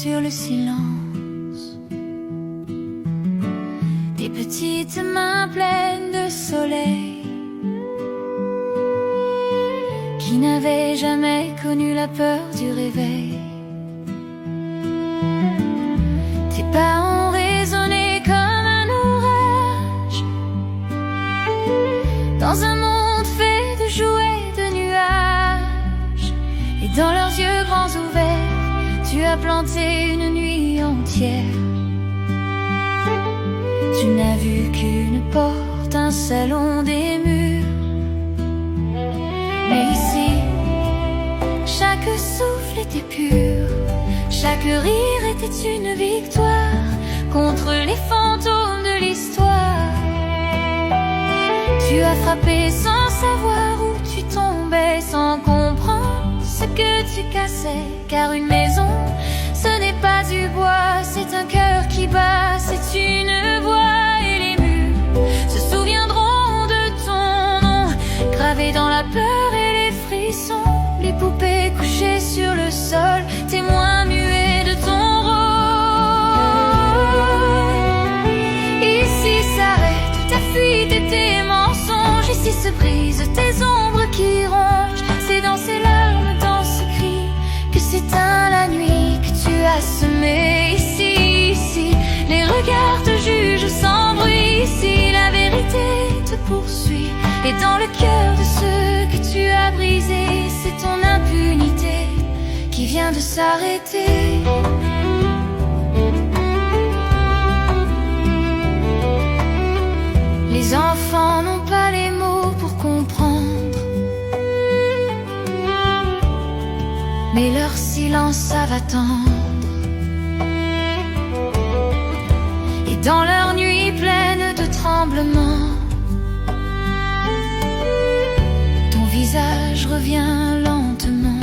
sur le silence, des petites mains pleines de soleil qui n'avaient jamais connu la peur du réveil. Tes pas ont résonné comme un orage dans un monde fait de jouets de nuages, et dans leurs yeux grands ouverts, tu as planté une nuit entière. Tu n'as vu qu'une porte, un salon, des murs, mais ici, chaque souffle était pur, chaque rire était une victoire contre les fantômes de l'histoire. Tu as frappé sans savoir où tu tombais, sans comprendre ce que tu cassais, car une maison, ce n'est pas du bois, c'est un cœur qui bat, c'est une voix, et les murs se souviendront de ton nom, gravé dans la peur et les frissons, les poupées couchées sur le sol, témoins muets de ton rôle. Ici s'arrête ta fuite et tes mensonges, ici se brisent tes ombres qui rongent, c'est dans ces larmes, dans ce cri, que s'éteint la nuit que tu as semée. Ici, les regards te jugent sans bruit, ici la vérité te poursuit, et dans le cœur de ceux que tu as brisés, c'est ton impunité qui vient de s'arrêter. Les enfants n'ont pas les mots pour comprendre, mais leur silence savent attendre. Et dans leur nuit pleine de tremblements, ton visage revient lentement.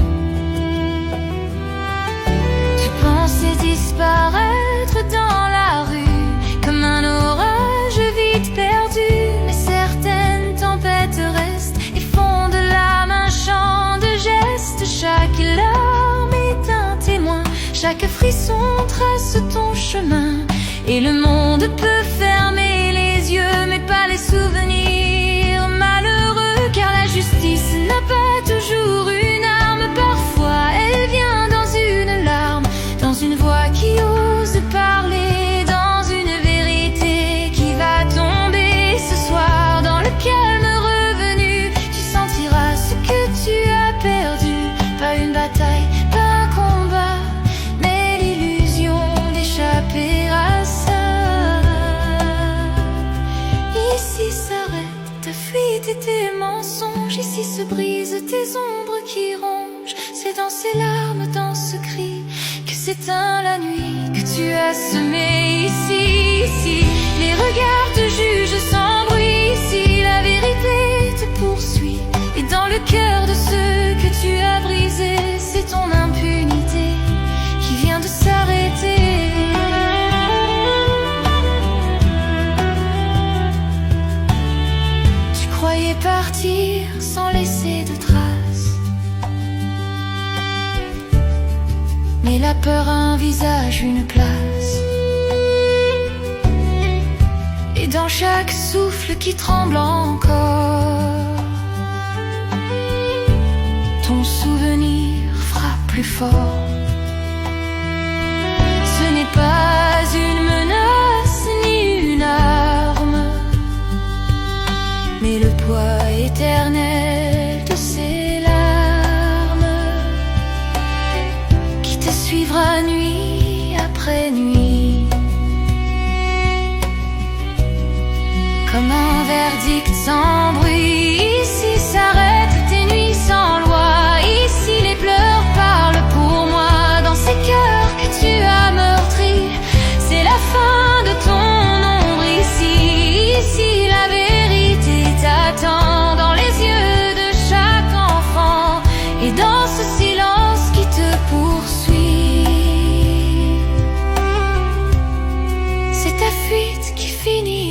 Tu pensais disparaître dans la rue comme un orage vite perdu, mais certaines tempêtes restent et font de l'âme un chant de gestes. Chaque larme est un témoin, chaque frisson trace ton chemin, et le monde peut fermer les yeux, mais pas les souvenirs malheureux, car la justice n'a pas toujours une arme. Parfois elle vient dans une larme, dans une voix qui ose parler, dans une vérité qui va tomber ce soir. Dans le calme revenu, tu sentiras ce que tu as perdu. Pas une bataille, pas un combat, mais l'illusion d'échapper à ça. Ici s'arrête ta fuite et tes mensonges, ici se brisent tes ombres qui rongent, c'est dans ces larmes, dans ce cri, que s'éteint la nuit que tu as semée. Ici, les regards te jugent sans bruit, ici la vérité te poursuit, et dans le cœur de ceux que tu as brisés, c'est ton impunité qui vient de s'arrêter. Tu croyais partir sans laisser de traces, mais la peur a un visage, une place, et dans chaque souffle qui tremble encore, ton souvenir frappe plus fort. Ce n'est pas une menace ni une arme, mais le poids éternel de ces larmes qui te suivra nuit après nuit, comme un verdict sans bruit. Ici s'arrêtent tes nuits sans loi, ici les pleurs parlent pour moi, dans ces cœurs que tu as meurtris, c'est la fin de ton ombre. Ici la vérité t'attend, dans les yeux de chaque enfant, et dans ce silence qui te poursuit, c'est ta fuite qui finit